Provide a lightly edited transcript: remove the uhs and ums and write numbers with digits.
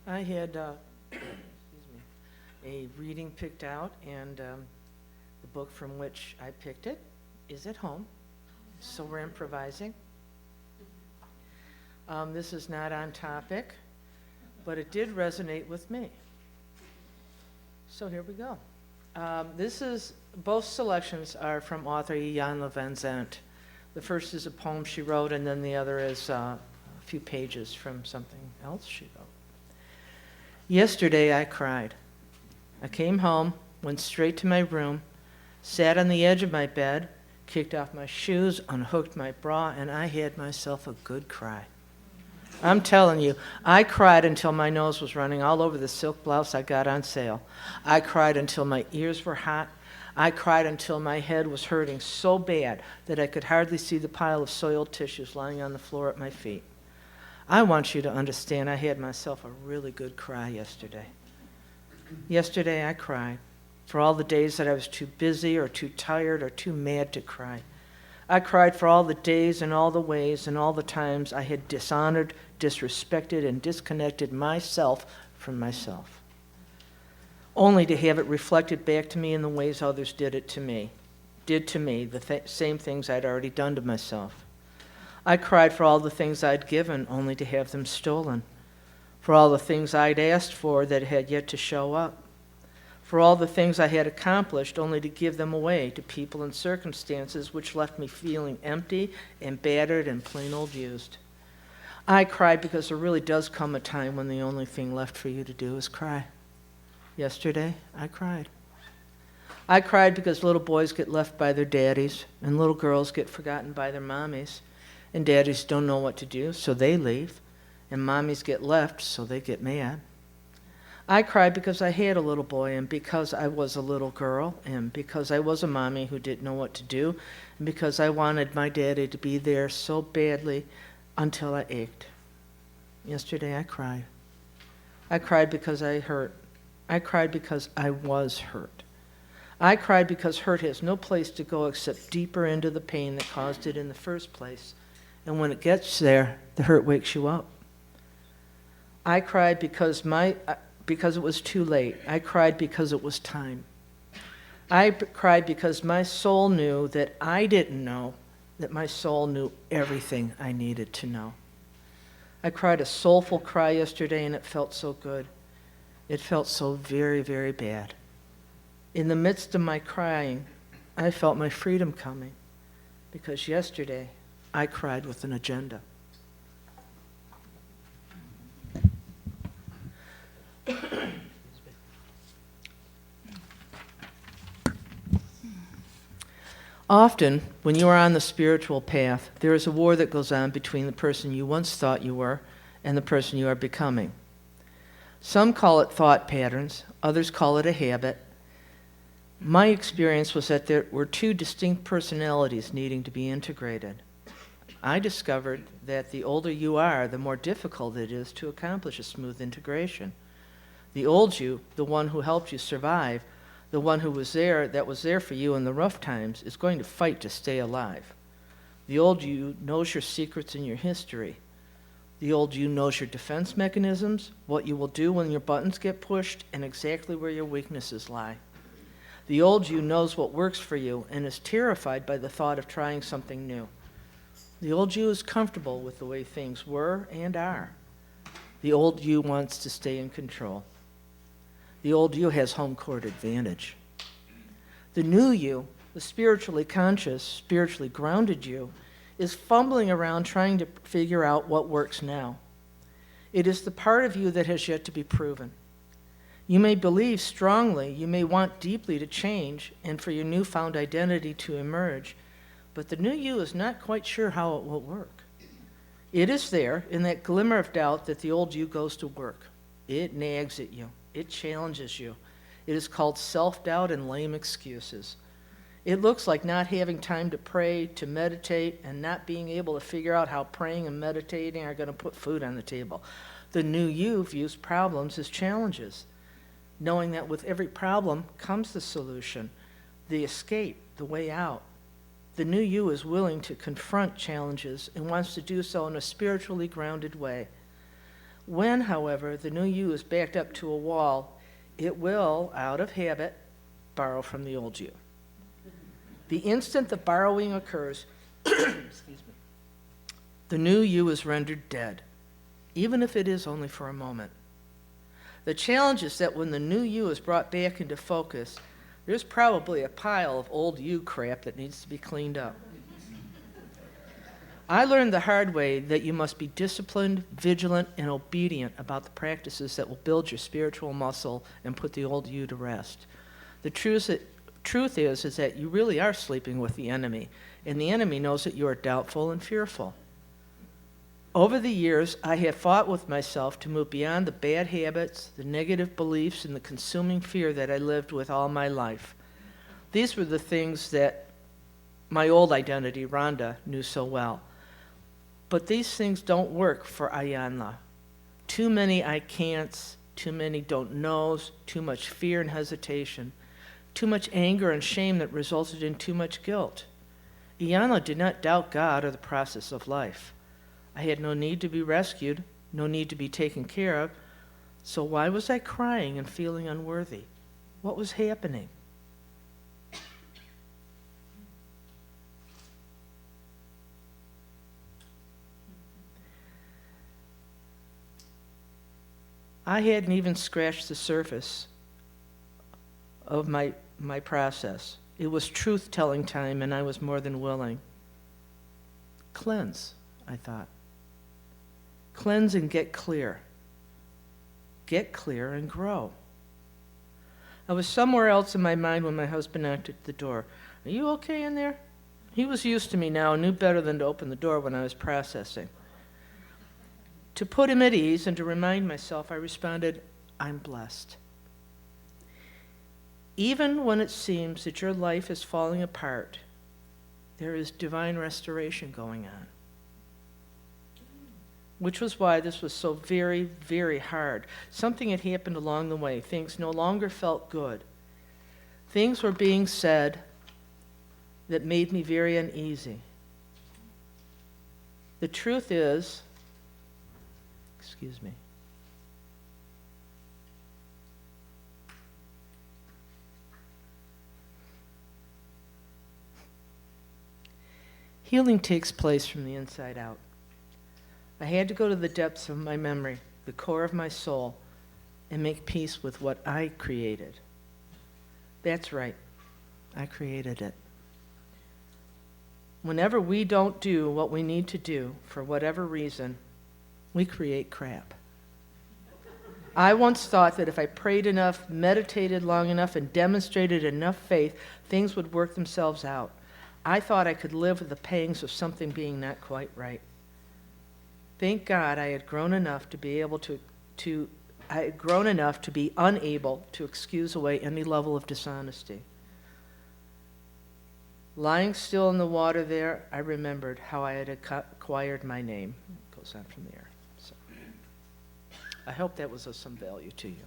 I had excuse me, a reading picked out, and the book from which I picked it is at home, so we're improvising. This is not on topic, but it did resonate with me. So here we go. Both selections are from author Iyanla Vanzant. The first is a poem she wrote, and then the other is a few pages from something else she wrote. Yesterday I cried. I came home, went straight to my room, sat on the edge of my bed, kicked off my shoes, unhooked my bra, and I had myself a good cry. I'm telling you, I cried until my nose was running all over the silk blouse I got on sale. I cried until my ears were hot. I cried until my head was hurting so bad that I could hardly see the pile of soiled tissues lying on the floor at my feet. I want you to understand I had myself a really good cry yesterday. Yesterday I cried for all the days that I was too busy or too tired or too mad to cry. I cried for all the days and all the ways and all the times I had dishonored, disrespected, and disconnected myself from myself, only to have it reflected back to me in the ways others did to me, the same things I'd already done to myself. I cried for all the things I'd given, only to have them stolen, for all the things I'd asked for that had yet to show up, for all the things I had accomplished, only to give them away to people and circumstances which left me feeling empty and battered and plain old used. I cried because there really does come a time when the only thing left for you to do is cry. Yesterday, I cried. I cried because little boys get left by their daddies, and little girls get forgotten by their mommies, and daddies don't know what to do, so they leave, and mommies get left, so they get mad. I cried because I had a little boy, and because I was a little girl, and because I was a mommy who didn't know what to do, and because I wanted my daddy to be there so badly until I ached. Yesterday I cried. I cried because I hurt. I cried because I was hurt. I cried because hurt has no place to go except deeper into the pain that caused it in the first place. And when it gets there, the hurt wakes you up. I cried because it was too late. I cried because it was time. I cried because my soul knew that I didn't know, that my soul knew everything I needed to know. I cried a soulful cry yesterday, and it felt so good. It felt so very, very bad. In the midst of my crying, I felt my freedom coming, because yesterday I cried with an agenda. Often, when you are on the spiritual path, there is a war that goes on between the person you once thought you were and the person you are becoming. Some call it thought patterns, others call it a habit. My experience was that there were two distinct personalities needing to be integrated. I discovered that the older you are, the more difficult it is to accomplish a smooth integration. The old you, the one who helped you survive, the one who was there, that was there for you in the rough times, is going to fight to stay alive. The old you knows your secrets and your history. The old you knows your defense mechanisms, what you will do when your buttons get pushed, and exactly where your weaknesses lie. The old you knows what works for you and is terrified by the thought of trying something new. The old you is comfortable with the way things were and are. The old you wants to stay in control. The old you has home court advantage. The new you, the spiritually conscious, spiritually grounded you, is fumbling around trying to figure out what works now. It is the part of you that has yet to be proven. You may believe strongly, you may want deeply to change and for your newfound identity to emerge, but the new you is not quite sure how it will work. It is there in that glimmer of doubt that the old you goes to work. It nags at you. It challenges you. It is called self-doubt and lame excuses. It looks like not having time to pray, to meditate, and not being able to figure out how praying and meditating are going to put food on the table. The new you views problems as challenges, knowing that with every problem comes the solution, the escape, the way out. The new you is willing to confront challenges and wants to do so in a spiritually grounded way. When, however, the new you is backed up to a wall, it will, out of habit, borrow from the old you. The instant the borrowing occurs, excuse me, the new you is rendered dead, even if it is only for a moment. The challenge is that when the new you is brought back into focus, there's probably a pile of old you crap that needs to be cleaned up. I learned the hard way that you must be disciplined, vigilant, and obedient about the practices that will build your spiritual muscle and put the old you to rest. The truth is that you really are sleeping with the enemy, and the enemy knows that you are doubtful and fearful. Over the years, I have fought with myself to move beyond the bad habits, the negative beliefs, and the consuming fear that I lived with all my life. These were the things that my old identity, Rhonda, knew so well. But these things don't work for Iyanla. Too many I can'ts, too many don't knows, too much fear and hesitation, too much anger and shame that resulted in too much guilt. Iyanla did not doubt God or the process of life. I had no need to be rescued, no need to be taken care of, so why was I crying and feeling unworthy? What was happening? I hadn't even scratched the surface of my process. It was truth-telling time, and I was more than willing. Cleanse, I thought. Cleanse and get clear. Get clear and grow. I was somewhere else in my mind when my husband knocked at the door. Are you okay in there? He was used to me now and knew better than to open the door when I was processing. To put him at ease and to remind myself, I responded, I'm blessed. Even when it seems that your life is falling apart, there is divine restoration going on. Which was why this was so very, very hard. Something had happened along the way. Things no longer felt good. Things were being said that made me very uneasy. The truth is, excuse me. Healing takes place from the inside out. I had to go to the depths of my memory, the core of my soul, and make peace with what I created. That's right. I created it. Whenever we don't do what we need to do, for whatever reason, we create crap. I once thought that if I prayed enough, meditated long enough, and demonstrated enough faith, things would work themselves out. I thought I could live with the pangs of something being not quite right. Thank God I had grown enough to be able I had grown enough to be unable to excuse away any level of dishonesty. Lying still in the water there, I remembered how I had acquired my name. It goes on from there. So, I hope that was of some value to you.